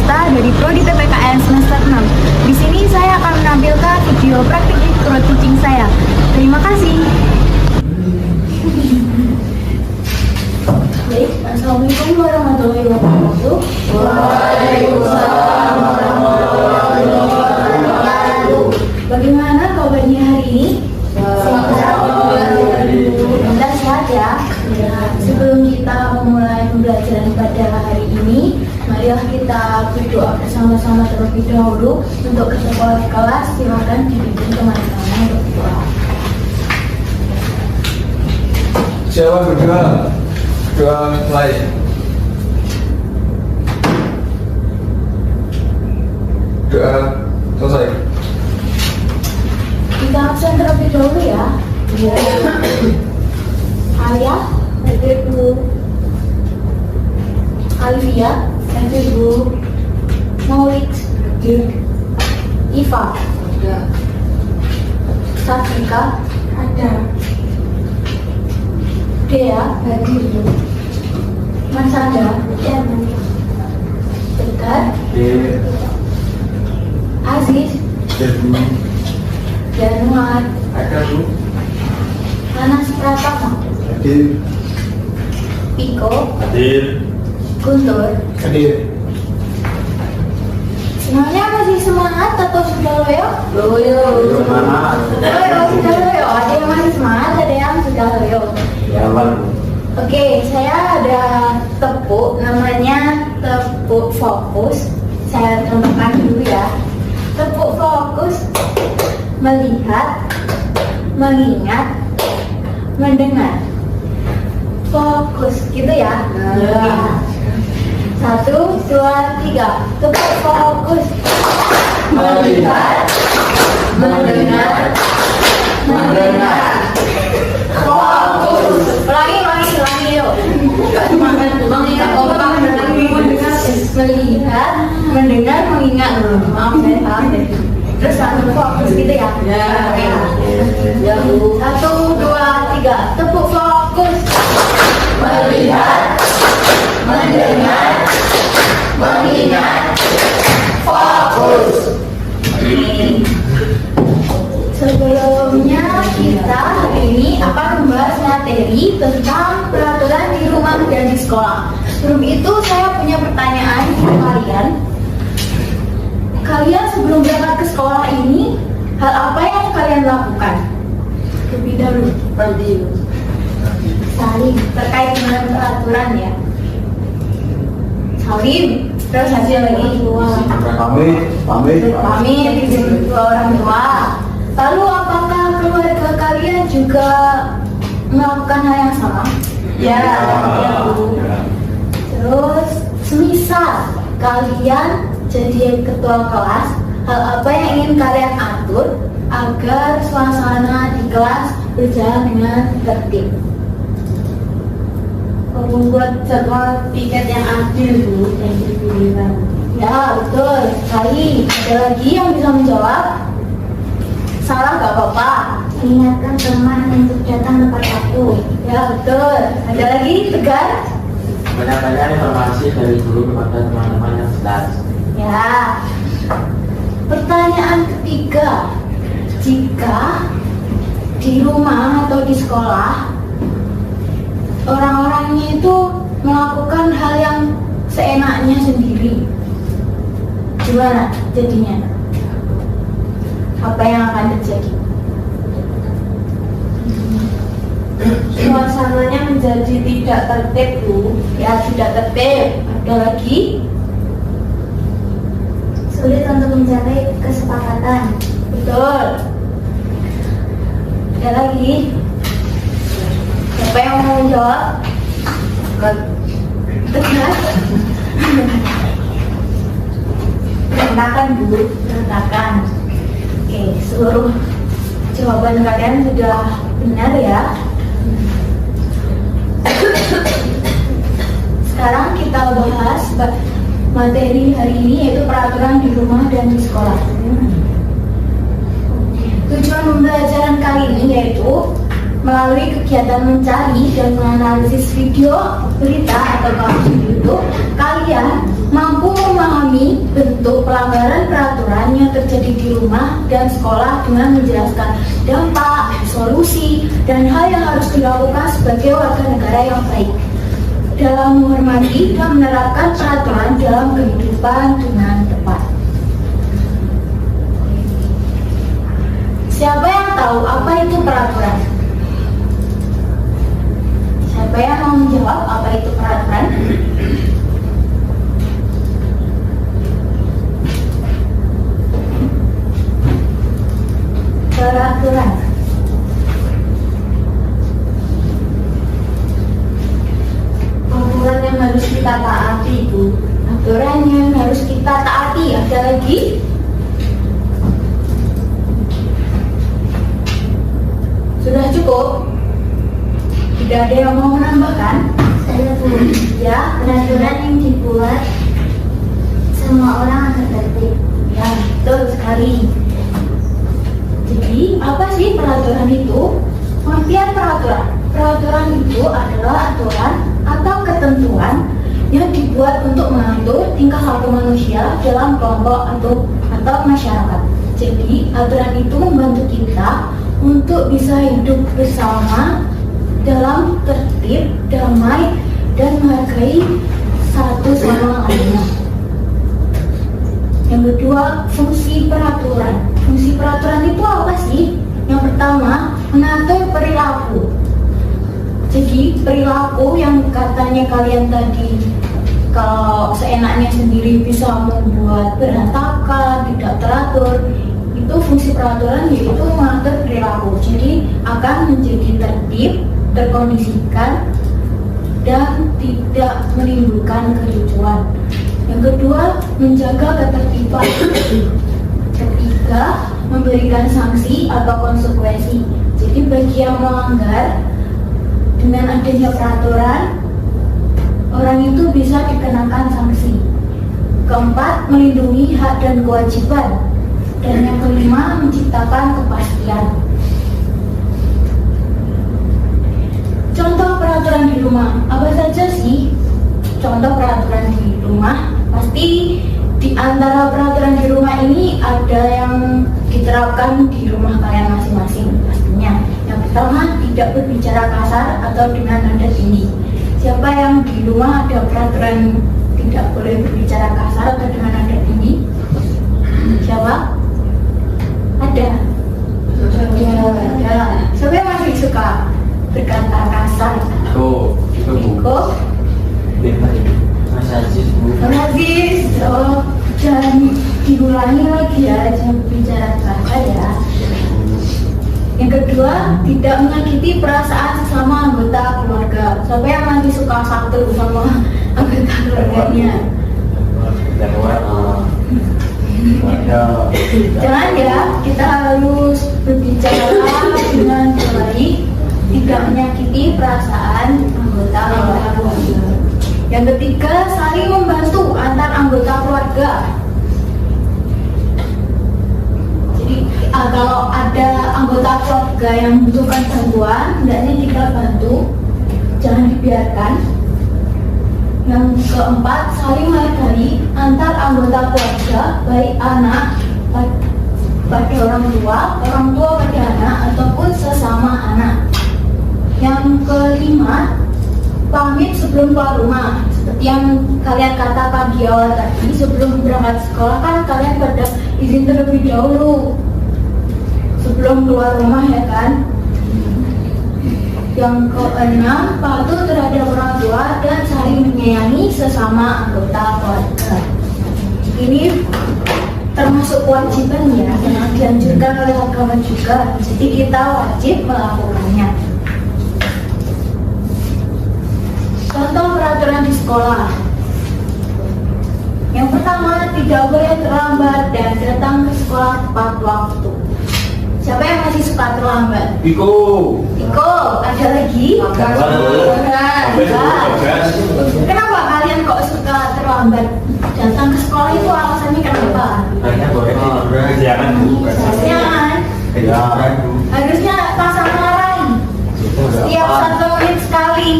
kita dari Prodi PPKN semester 6. Di sini saya akan menampilkan video praktik micro teaching saya. Terima kasih. Baik, Assalamualaikum warahmatullahi wabarakatuh. Waalaikumsalam warahmatullahi wabarakatuh. Bagaimana kabarnya hari ini? Semoga sehat ya. Sebelum kita memulai pembelajaran pada hari ini, marilah kita berdoa bersama-sama terlebih dahulu. Untuk kepala kelas, silakan dipimpin teman-teman untuk berdoa. Siapa berdoa? Doa mulai. Doa selesai. Kita absen terlebih dahulu ya. Ayah, hadir Bu. Alivia, hadir Bu. Maulid, hadir. Iva, ada. Safika, ada. Dea, hadir Bu. Mas Anda, ya Bu. Tegar, Aziz, dan Muhammad, Ada Bu. Anas Pratama, Hadir. Piko, Hadir. Guntur. Hadir. Semuanya masih semangat atau sudah loyo? Loyo. Semangat. Loyo, sudah loyo. Ada yang masih semangat, ada yang sudah loyo. Ya Bu. Oke, saya ada tepuk, namanya tepuk fokus. Saya contohkan dulu ya. Tepuk fokus, melihat, mengingat, mendengar. Fokus, gitu ya? Ya. 1, 2, 3. Tepuk fokus, melihat, mendengar, mendengar. Fokus. Ulangi yuk. Mengingat orang, mendengar, melihat, mendengar, mengingat. Maaf saya salah deh. Terus langsung fokus gitu ya? Ya. Ya Bu. 1, 2, 3. Tepuk fokus. Melihat, mendengar, mengingat. Fokus. Sebelumnya kita hari ini akan membahas materi tentang peraturan di rumah dan di sekolah. Sebelum itu saya punya pertanyaan untuk kalian. Kalian sebelum berangkat ke sekolah ini, hal apa yang kalian lakukan? Lebih dahulu. Salim, terkait dengan peraturan ya. Salim, terus hasil lagi. Pamit. Pamit, izin kedua orang tua. Lalu apakah keluarga kalian juga melakukan hal yang sama? Ya, ya Bu. Terus, semisal kalian jadi ketua kelas, hal apa yang ingin kalian atur agar suasana di kelas berjalan dengan tertib? Membuat jadwal piket yang adil Bu, yang dipilihkan. Ya, betul sekali. Ada lagi yang bisa menjawab? Salah gak apa-apa. Ingatkan teman untuk datang tepat waktu. Ya, betul. Ada lagi? Tegar? Banyak-banyak informasi dari guru kepada teman-teman yang sekelas. Ya. Pertanyaan ketiga. Jika di rumah atau di sekolah orang-orangnya itu melakukan hal yang seenaknya sendiri, gimana jadinya? Apa yang akan terjadi? Suasananya menjadi tidak tertib Bu. Ya, tidak tertib. Ada lagi? Sulit untuk mencapai kesepakatan. Betul. Ada lagi? Siapa yang mau jawab? Tegar. Berantakan dulu, berantakan. Oke, seluruh jawaban kalian sudah benar ya. Sekarang kita bahas materi hari ini, yaitu peraturan di rumah dan di sekolah. Tujuan pembelajaran kali ini yaitu melalui kegiatan mencari dan menganalisis video, berita atau kasus di YouTube, kalian mampu memahami bentuk pelanggaran peraturan yang terjadi di rumah dan sekolah dengan menjelaskan dampak, solusi, dan hal yang harus dilakukan sebagai warga negara yang baik dalam menghormati dan menerapkan peraturan dalam kehidupan dengan tepat. Siapa yang tahu apa itu peraturan? Siapa yang mau menjawab apa itu peraturan? Peraturan. Aturan yang harus kita taati, Bu. Aturan yang harus kita taati. Ada lagi? Sudah cukup? Tidak ada yang mau menambahkan? Saya Bu, Ya, peraturan yang dibuat semua orang akan tertib. ya, betul sekali. Jadi, apa sih peraturan itu? Pengertian peraturan. Peraturan itu adalah aturan atau ketentuan yang dibuat untuk mengatur tingkah laku manusia dalam kelompok atau masyarakat. Jadi, aturan itu membantu kita untuk bisa hidup bersama dalam tertib, damai, dan menghargai satu sama lainnya. Yang kedua, fungsi peraturan. Fungsi peraturan itu apa sih? Yang pertama, mengatur perilaku. Jadi perilaku yang katanya kalian tadi kalau seenaknya sendiri bisa membuat berantakan, tidak teratur, itu fungsi peraturan yaitu mengatur perilaku. Jadi akan menjadi tertib, terkondisikan, dan tidak menimbulkan kericuan. Yang kedua, menjaga ketertiban. Ketiga, memberikan sanksi atau konsekuensi. Jadi bagi yang melanggar, dengan adanya peraturan, orang itu bisa dikenakan sanksi. Keempat, melindungi hak dan kewajiban. Dan yang kelima, menciptakan kepastian. Contoh peraturan di rumah, apa saja sih? Contoh peraturan di rumah, pasti di antara peraturan di rumah ini ada yang diterapkan di rumah kalian masing-masing pastinya. Yang pertama, tidak berbicara kasar atau dengan nada tinggi. Siapa yang di rumah ada peraturan tidak boleh berbicara kasar atau dengan nada tinggi? Siapa? Ada? Ada. Siapa yang masih suka berkata kasar? Itu Bu. Iko? Mas Aziz, Bu. Aziz, oh, jangan diulangi lagi ya, jangan bicara kasar ya. Yang kedua, tidak menyakiti perasaan sesama anggota keluarga. Siapa yang masih suka satu sama anggota keluarganya? Ada. Jangan ya, kita harus berbicara dengan baik, tidak menyakiti perasaan anggota keluarga. Yang ketiga, saling membantu antar anggota keluarga. Jadi kalau ada anggota keluarga yang membutuhkan bantuan, hendaknya kita bantu, jangan dibiarkan. Yang keempat, saling menghargai antar anggota keluarga, baik anak pada orang tua pada anak, ataupun sesama anak. Yang kelima, pamit sebelum keluar rumah. Seperti yang kalian katakan di awal tadi, sebelum berangkat sekolah kan kalian pada izin terlebih dahulu sebelum keluar rumah ya kan. Yang keenam, patuh terhadap orang tua dan saling menyayangi sesama anggota keluarga. Ini termasuk kewajiban ya, yang dianjurkan oleh agama juga. Jadi kita wajib melakukannya. Contoh peraturan di sekolah. Yang pertama, tidak boleh terlambat dan datang ke sekolah tepat waktu. Siapa yang masih suka terlambat? Iko. Iko, ada lagi? Kenapa kalian kok suka terlambat? Datang ke sekolah itu alasannya kenapa? Karena boleh Jangan Bu. Jangan. Harusnya pasang alarm setiap 1 menit sekali.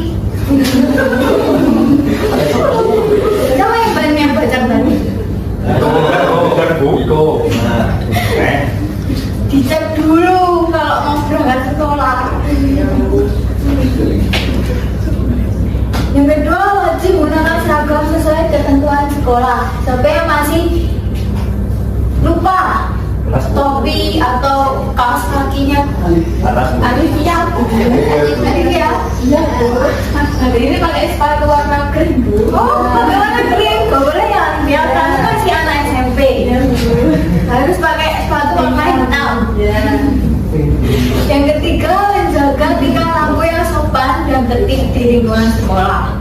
Coba yang banyak Bukan bu. Iko. Nah, Dicek dulu kalau mau berangkat sekolah. Yang kedua, wajib menggunakan seragam sesuai ketentuan sekolah. Siapa yang masih lupa topi atau kaos kakinya Panas bu. Alivia, iya bu. Hari ini pakai sepatu warna green bu. Oh, pakai warna green, gak boleh ya Alivia, karena kan si anak SMP. Harus pakai sepatu warna hitam. Yang ketiga, menjaga tingkah laku yang sopan dan tertib di lingkungan sekolah.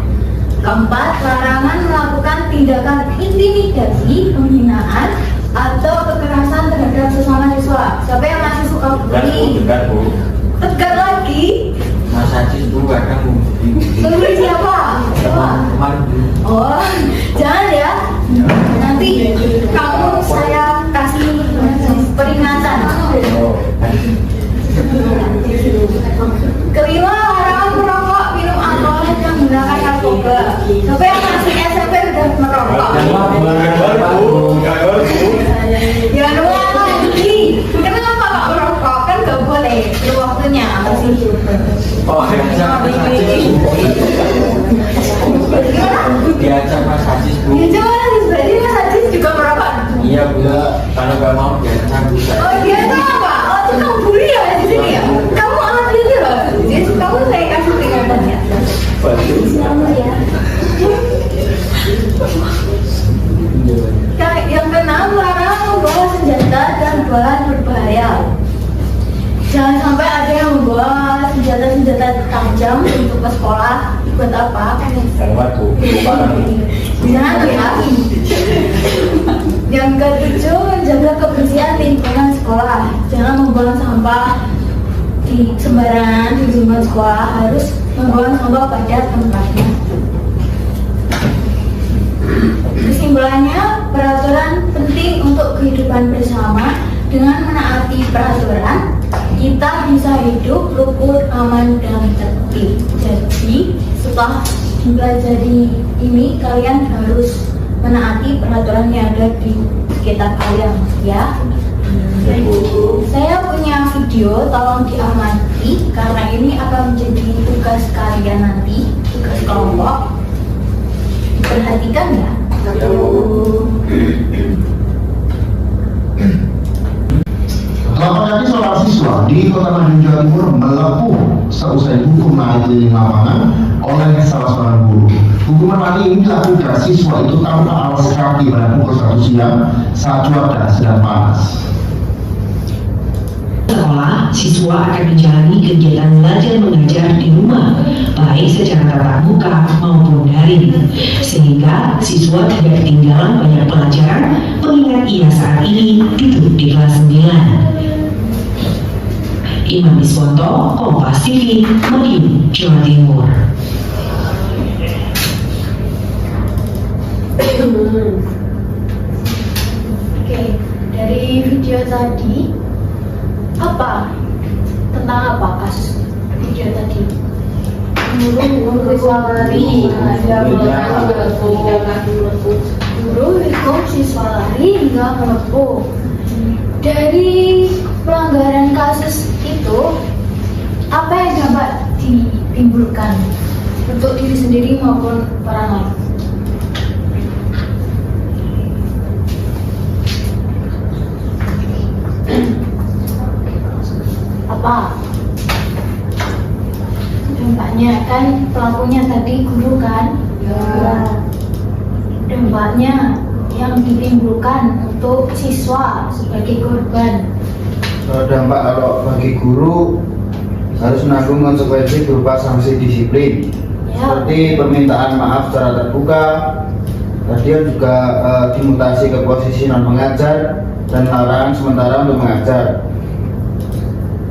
Keempat, larangan melakukan tindakan intimidasi, penghinaan, atau kekerasan terhadap sesama siswa. Siapa yang masih suka bully? Bu. Tegar lagi. Mas Ajis bu kadang bu. Bully siapa? Kemarin bu. Oh, jangan ya. Nanti kamu saya kasih peringatan. Kelima, larangan merokok, minum alkohol, dan menggunakan narkoba. Siapa yang masih SMP udah merokok? Jangan ulang lagi. Kenapa kok merokok? Kan gak boleh. Itu waktunya masih. Oh, diajak Mas Ajis bu. Diajak Mas Ajis bu. Ya jangan, berarti Mas Ajis juga merokok. Iya bu. Kalau nggak mau diajak bu. Oh dia tuh apa? Oh itu kamu bully ya di sini ya? Kamu alat itu loh. Jadi kamu saya kasih peringatan ya. Selamat ya. Yang keenam, larangan membawa senjata dan bahan berbahaya. Jangan sampai ada yang membawa senjata tajam untuk ke sekolah. Buat apa? Lewat bu. Jangan ya. Yang ketujuh, menjaga kebersihan lingkungan sekolah. Jangan membuang sampah di sembarangan di lingkungan sekolah. Harus membuang sampah pada tempatnya. Kesimpulannya, peraturan penting untuk kehidupan bersama. Dengan menaati peraturan, kita bisa hidup rukun, aman, dan tertib. Jadi, setelah mempelajari ini, kalian harus menaati peraturan yang ada di sekitar kalian, ya. Saya punya video, tolong diamati karena ini akan menjadi tugas kalian nanti, tugas kelompok. Perhatikan ya. Selamat pagi saudara siswa di Kota Madiun Jawa Timur melepuh seusai hukum naik keliling lapangan oleh salah seorang guru. Hukuman mati ini dilakukan siswa itu tanpa alas kaki pada pukul 1 siang saat cuaca sedang panas. Sekolah, siswa akan menjalani kegiatan belajar mengajar di rumah, baik secara tatap muka maupun daring, sehingga siswa tidak ketinggalan banyak pelajaran, mengingat ia saat ini duduk di kelas 9. Imam Iswanto, Kompas TV, Madiun, Jawa Timur. Oke, dari video tadi apa tentang apa kasus video tadi? Guru siswa lari, guru hukum siswa lari hingga melepuh. Dari pelanggaran kasus itu, apa yang dapat ditimbulkan untuk diri sendiri maupun orang lain? Apa dampaknya? Kan pelakunya tadi guru kan? Ya. Dampaknya yang ditimbulkan untuk siswa sebagai korban. Dampak kalau bagi guru harus menanggung konsekuensi berupa sanksi disiplin, Ya. seperti permintaan maaf secara terbuka, kemudian juga dimutasi ke posisi non mengajar dan larangan sementara untuk mengajar.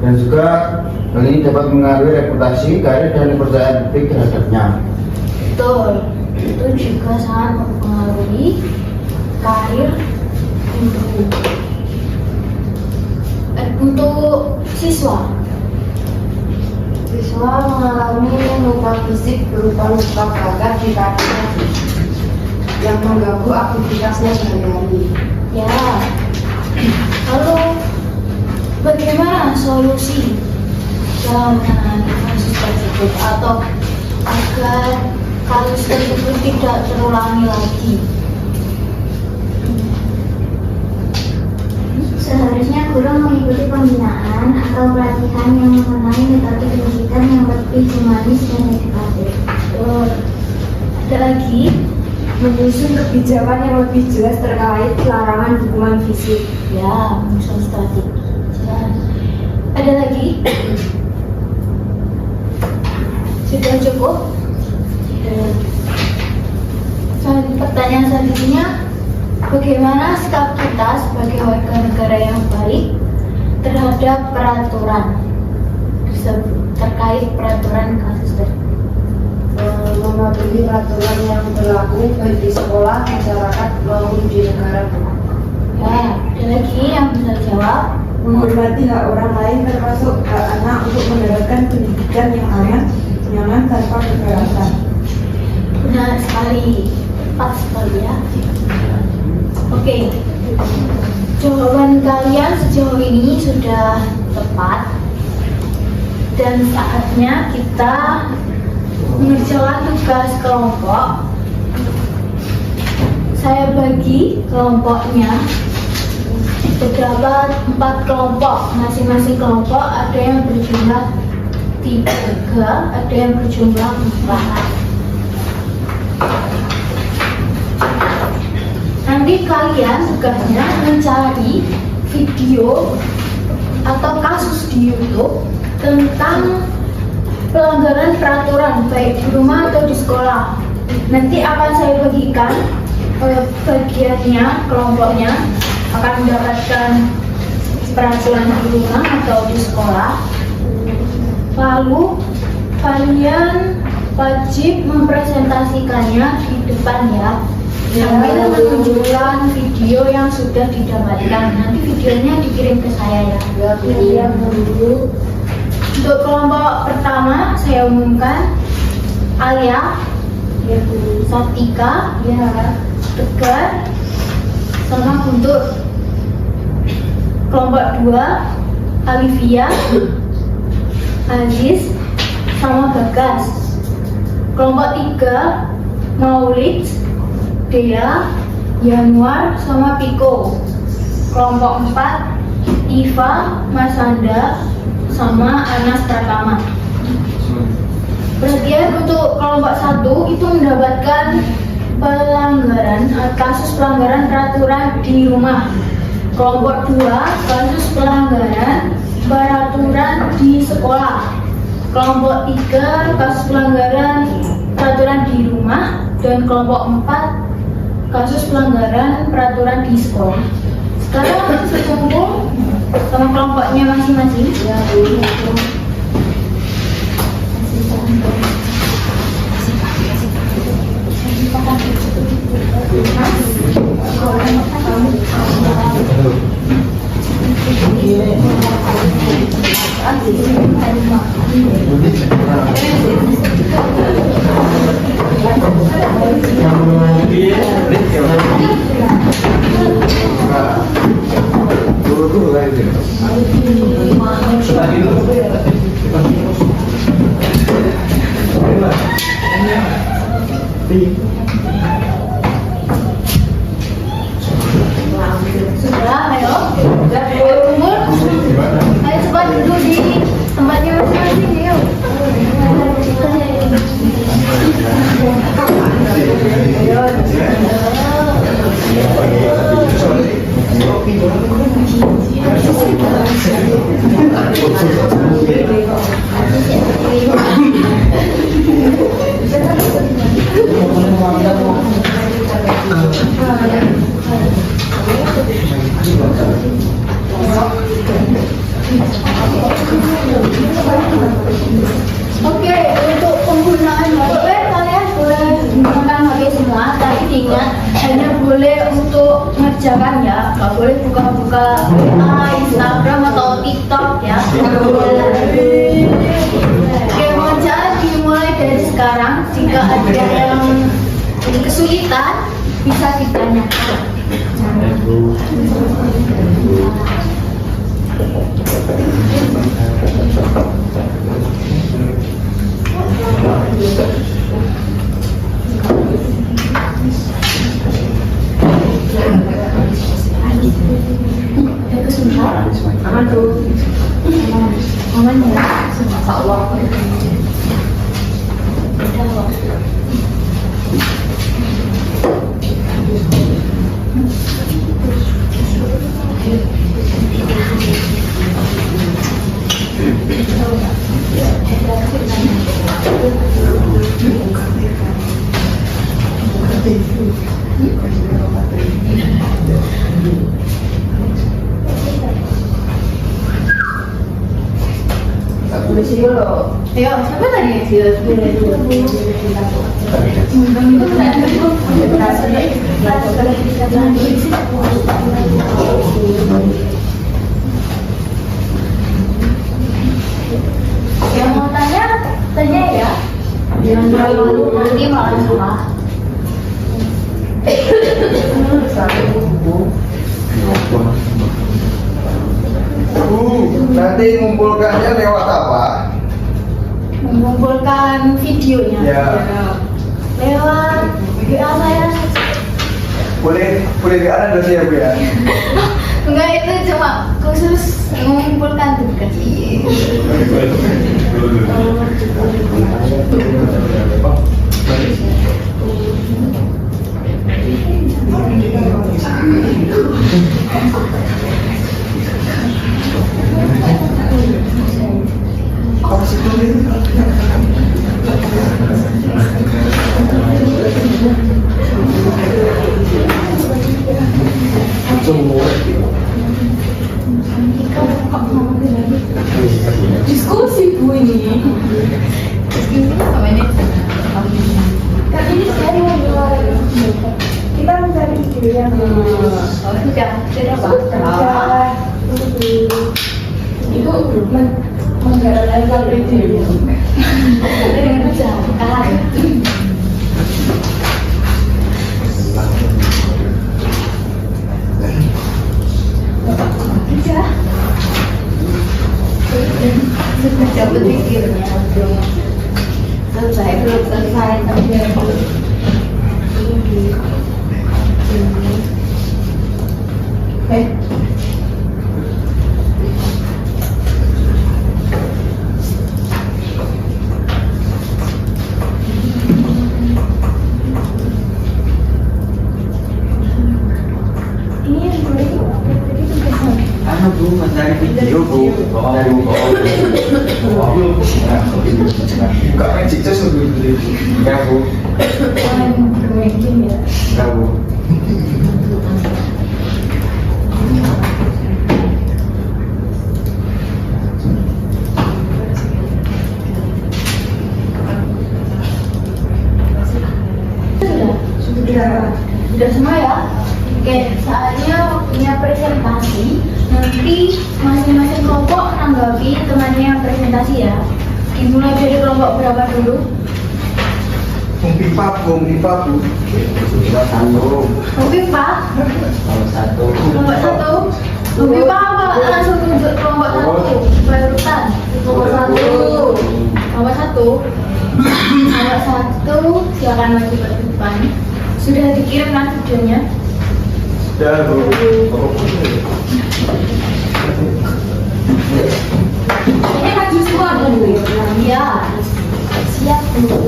Dan juga hal ini dapat mengaruhi reputasi, karir, dan kepercayaan publik terhadapnya. Betul, itu juga sangat mempengaruhi karir guru. Untuk siswa Siswa mengalami luka fisik berupa luka bakar di kakinya. yang mengganggu aktivitasnya sehari-hari. Ya. Lalu bagaimana solusi dalam menangani kasus tersebut atau agar kasus tersebut tidak terulangi lagi? Seharusnya guru mengikuti pembinaan atau pelatihan yang mengenai metode pendidikan yang lebih humanis dan edukatif. Ada lagi, Menyusun kebijakan yang lebih jelas terkait larangan hukuman fisik. ya, menyusun strategi. Ya. Ada lagi? Sudah cukup? Pertanyaan selanjutnya, bagaimana sikap kita sebagai warga negara yang baik terhadap peraturan tersebut, terkait peraturan kasus tersebut? Mematuhi peraturan yang berlaku baik di sekolah, masyarakat maupun di negara. Ya, ada lagi yang bisa jawab? Menghormati hak orang lain termasuk hak anak untuk mendapatkan pendidikan yang aman, nyaman tanpa kekerasan. Benar sekali, pas sekali ya. Oke, jawaban kalian sejauh ini sudah tepat dan saatnya kita mengerjakan tugas kelompok. Saya bagi kelompoknya terdapat 4 kelompok. Masing-masing kelompok ada yang berjumlah 3, ada yang berjumlah 4. Nanti kalian tugasnya mencari video atau kasus di YouTube tentang pelanggaran peraturan baik di rumah atau di sekolah. Nanti akan saya bagikan bagiannya, kelompoknya akan mendapatkan peraturan di rumah atau di sekolah. Lalu kalian wajib mempresentasikannya di depan ya, sambil menunjukkan video yang sudah didapatkan. Nanti videonya dikirim ke saya ya. Untuk kelompok pertama saya umumkan Alia, Satika, Tegar, sama Guntur. Kelompok 2 Alivia, Aziz, sama Bagas. Kelompok 3 Maulid, Dea, Januar, sama Piko. Kelompok 4 Iva, Masanda, sama Anas Pratama. Perhatian untuk kelompok 1 itu mendapatkan kasus pelanggaran peraturan di rumah. Kelompok 2 kasus pelanggaran peraturan di sekolah. Kelompok 3 kasus pelanggaran peraturan di rumah, dan kelompok 4 kasus pelanggaran peraturan di sekolah. Sekarang berkumpul sama kelompoknya masing-masing. Sudah, ayo. Umur. Ayo cepat duduk di tempatnya masing-masing, yuk. Oke, untuk penggunaan HP kalian boleh menggunakan HP semua, tapi ingat hanya boleh untuk mengerjakan ya, nggak boleh buka-buka Instagram atau TikTok ya. Oke, mohon dimulai dari sekarang. Jika ada yang kesulitan bisa ditanyakan. Aman tuh. Aman ya, Allah. Tulis dulu. Ayo, siapa tadi yang yang mau tanya ya. Yang nanti malah salah. Nanti ngumpulkannya lewat apa? Mengumpulkan videonya. Ya. Lewat WA saya. Boleh di ada ya Bu ya? Enggak, itu cuma khusus mengumpulkan tugas. Diskusi Bu ini. Ini sama ini. Kali ini saya mau jual. Kita mencari video yang Sudah baca. Itu menggarap video. dengan berjalan. Ya. Sudah dapat videonya belum selesai tapi Ini yang boleh Anu Bu, mencari video Bu. Dari Buka magic just dulu. Enggak Bu. Enggak Bu. Sudah semua ya. Oke, saatnya punya presentasi. Nanti masing-masing kelompok tanggapi temannya yang presentasi ya. Dimulai dari kelompok berapa dulu? Pipa Bu. Kelompok Pak. Nomor 1. Kelompok 1. Kelompok Pak apa? Langsung tunjuk kelompok 1. Barutan. Kelompok 1. Kelompok 1. Kelompok 1. Silakan maju ke depan. Sudah dikirim kan videonya? Sudah Bu. Ini maju semua dulu. Ya. Siap dulu.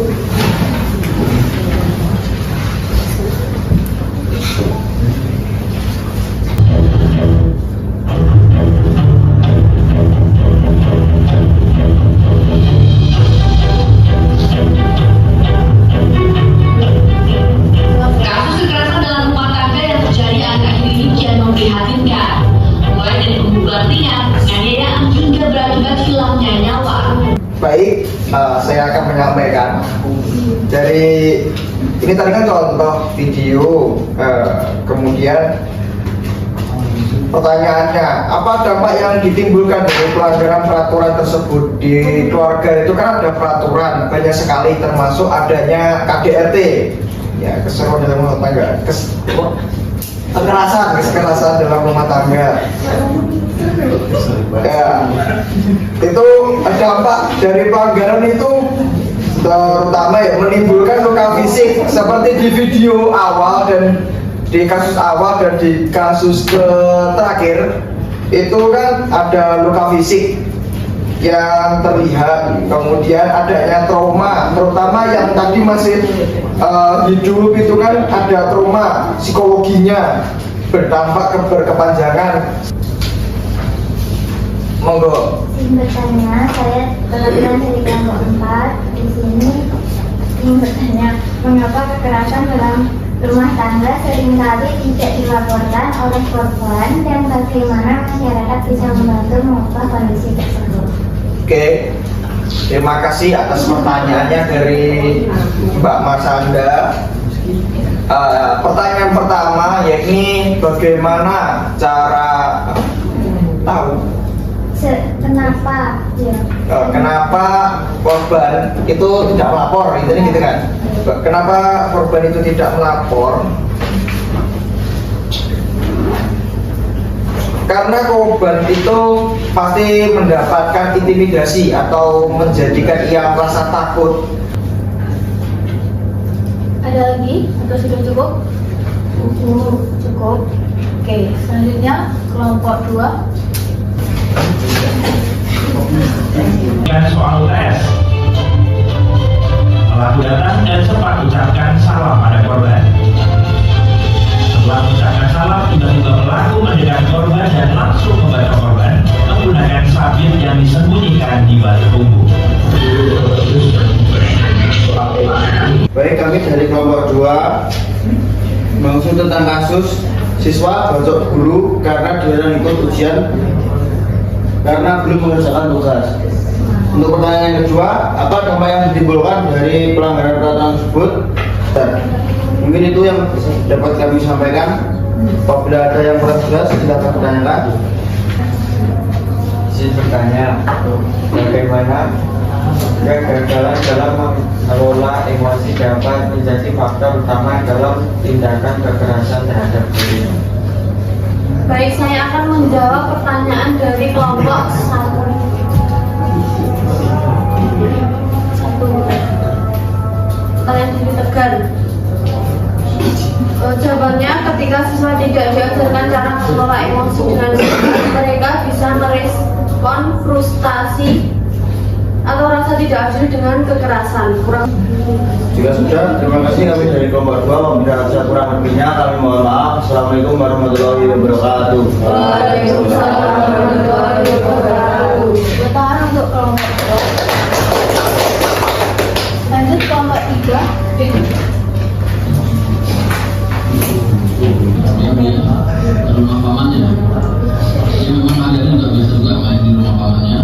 Kasus kekerasan dalam rumah tangga yang terjadi akhir-akhir ini kian memprihatinkan. Mulai dari pemukulan ringan, penganiayaan hingga berakibat hilangnya nyawa. Baik, saya akan menyampaikan dari ini tadi kan contoh video, kemudian pertanyaannya, apa dampak yang ditimbulkan dari pelanggaran peraturan tersebut di keluarga? Itu kan ada peraturan banyak sekali, termasuk adanya KDRT. ya keseruan dalam rumah tangga, kekerasan dalam rumah tangga. Ya, itu dampak dari pelanggaran itu terutama ya menimbulkan luka fisik seperti di video awal dan di kasus awal dan di kasus terakhir itu kan ada luka fisik yang terlihat, kemudian adanya trauma, terutama yang tadi masih hidup itu kan ada trauma psikologinya berdampak berkepanjangan. Monggo. Ingin bertanya, saya teman-teman dari kelompok 4 di sini ingin bertanya, mengapa kekerasan dalam rumah tangga seringkali tidak dilaporkan oleh korban dan bagaimana masyarakat bisa membantu mengubah kondisi tersebut? Oke, terima kasih atas pertanyaannya dari Mbak Marsanda. Pertanyaan pertama yakni bagaimana cara tahu Kenapa? Ya. kenapa korban itu tidak melapor, intinya gitu kan? Kenapa korban itu tidak melapor? Karena korban itu pasti mendapatkan intimidasi atau menjadikan ia merasa takut. Ada lagi atau sudah cukup? Cukup. Oke, selanjutnya kelompok 2. Dan soal tes, pelaku datang dan sempat ucapkan salam pada korban. Setelah mengucapkan salam, tiba-tiba pelaku mendekat korban dan langsung membakar korban menggunakan sabit yang disembunyikan di balik punggung. Baik, kami dari kelompok 2 mengusung tentang kasus siswa bacok guru karena dilarang ikut ujian karena belum mengerjakan tugas. Untuk pertanyaan yang kedua, apa dampak yang ditimbulkan dari pelanggaran peraturan tersebut? Dan mungkin itu yang dapat kami sampaikan. Apabila ada yang kurang jelas, silakan bertanyakan. Izin bertanya, bagaimana kegagalan dalam mengelola emosi dapat menjadi faktor utama dalam tindakan kekerasan terhadap diri? Baik, saya akan menjawab pertanyaan dari kelompok 1. Kalian jadi tegar. Jawabannya, ketika siswa tidak diajarkan cara mengelola emosi dengan baik, mereka bisa merespon frustasi atau rasa tidak adil dengan kekerasan. Jika sudah, terima kasih kami dari kelompok 2. Apabila ada kurang lebihnya, kami mohon maaf. Assalamualaikum warahmatullahi wabarakatuh. Waalaikumsalam warahmatullahi wabarakatuh. Bertahan untuk kelompok 2. Lanjut kelompok 3. Rumah pamannya, ya memang ada juga bisa juga main di rumah pamannya.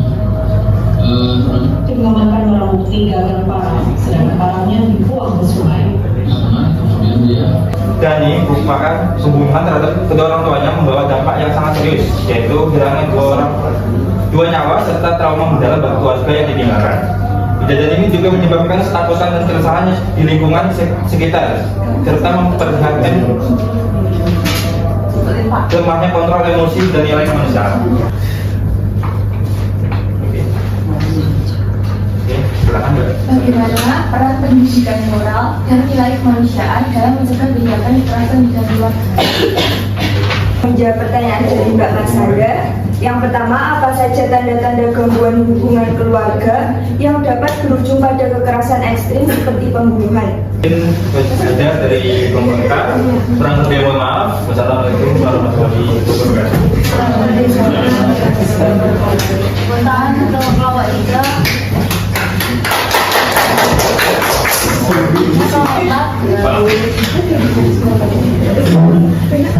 Mengamankan barang bukti gagal parang, sedangkan barangnya dibuang ke sungai. Kemudian dia Dan ini merupakan pembunuhan terhadap kedua orang tuanya membawa dampak yang sangat serius, yaitu hilangnya dua nyawa serta trauma mendalam bagi keluarga yang ditinggalkan. Kejadian ini juga menyebabkan ketakutan dan keresahan di lingkungan sekitar, serta memperlihatkan lemahnya kontrol emosi dan nilai kemanusiaan. Bagaimana peran pendidikan moral dan nilai kemanusiaan dalam mencegah tindakan kekerasan di dalam keluarga? Menjawab pertanyaan dari Mbak Marsanda, yang pertama, apa saja tanda-tanda gangguan hubungan keluarga yang dapat berujung pada kekerasan ekstrim seperti pembunuhan? Ada dari pemerintah, kurang lebih mohon maaf. Wassalamualaikum warahmatullahi wabarakatuh. Bertahan untuk kelompok 3.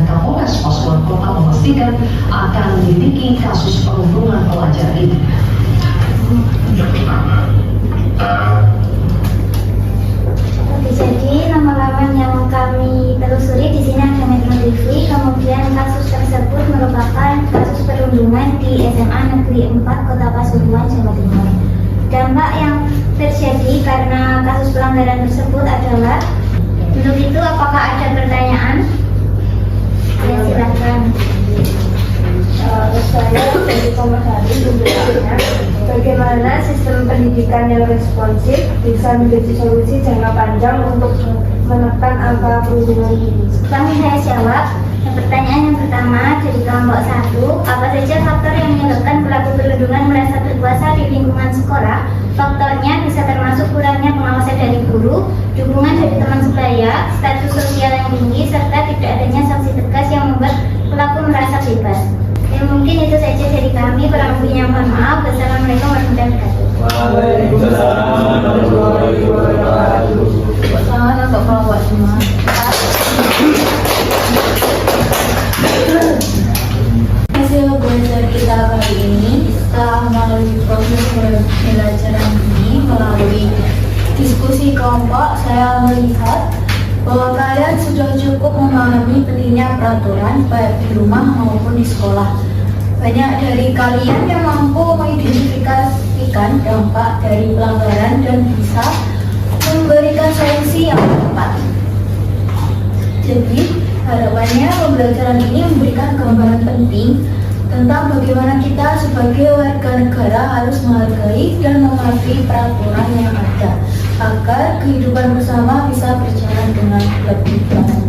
Kapolres Pasuruan Kota memastikan akan menyelidiki kasus perundungan pelajar ini. yang pertama Jadi nama-nama yang kami telusuri di sini ada Metro TV, kemudian kasus tersebut merupakan kasus perundungan di SMA Negeri 4 Kota Pasuruan, Jawa Timur. Dampak yang terjadi karena kasus pelanggaran tersebut adalah Untuk itu, apakah ada pertanyaan? Ya, silakan. Saya dari Komerhari menjelaskan bagaimana sistem pendidikan yang responsif bisa menjadi solusi jangka panjang untuk menekan angka perundungan ini. Kami saya jawab. Pertanyaan yang pertama dari kelompok 1, apa saja faktor yang menyebabkan pelaku perundungan merasa berkuasa di lingkungan sekolah? Faktornya bisa termasuk kurangnya pengawasan dari guru, dukungan dari teman sebaya, status sosial yang tinggi, serta tidak adanya sanksi tegas yang membuat pelaku merasa bebas. Ya, mungkin itu saja dari kami. Kurang lebihnya mohon maaf. Wassalamualaikum warahmatullahi wabarakatuh. Waalaikumsalam warahmatullahi wabarakatuh. Selamat untuk kelompok semua. Hasil belajar kita kali ini setelah melalui proses pembelajaran ini melalui diskusi kelompok, saya melihat bahwa kalian sudah cukup memahami pentingnya peraturan baik di rumah maupun di sekolah. Banyak dari kalian yang mampu mengidentifikasikan dampak dari pelanggaran dan bisa memberikan solusi yang tepat. Jadi, harapannya pembelajaran ini memberikan gambaran penting tentang bagaimana kita sebagai warga negara harus menghargai dan mematuhi peraturan yang ada agar kehidupan bersama bisa berjalan dengan lebih baik.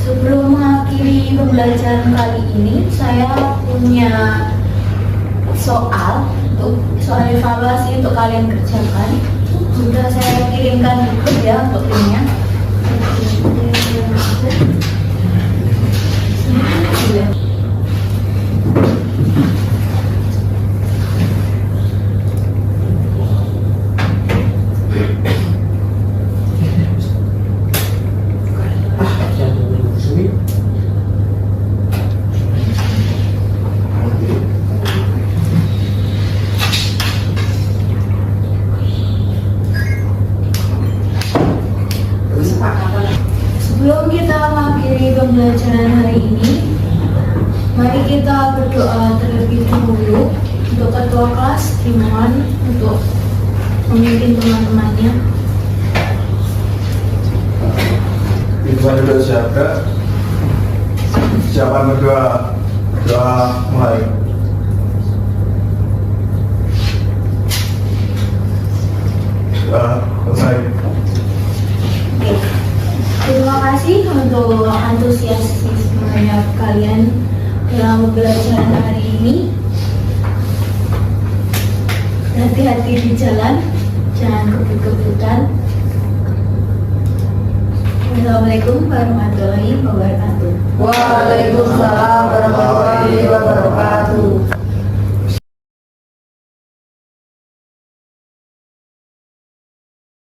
Sebelum mengakhiri pembelajaran kali ini, saya punya soal evaluasi untuk kalian kerjakan. Sudah saya kirimkan di grup ya untuk timnya. Sebelum kita mengakhiri pembelajaran hari ini, mari kita berdoa terlebih dahulu untuk ketua kelas, dimohon untuk memimpin teman-temannya. Tuhan sudah siaga. Siapa berdoa? Doa mulai. Selesai. Oke. Terima kasih untuk antusiasme kalian dalam pembelajaran hari ini. Hati-hati di jalan, jangan kebut-kebutan. Assalamualaikum warahmatullahi wabarakatuh. Waalaikumsalam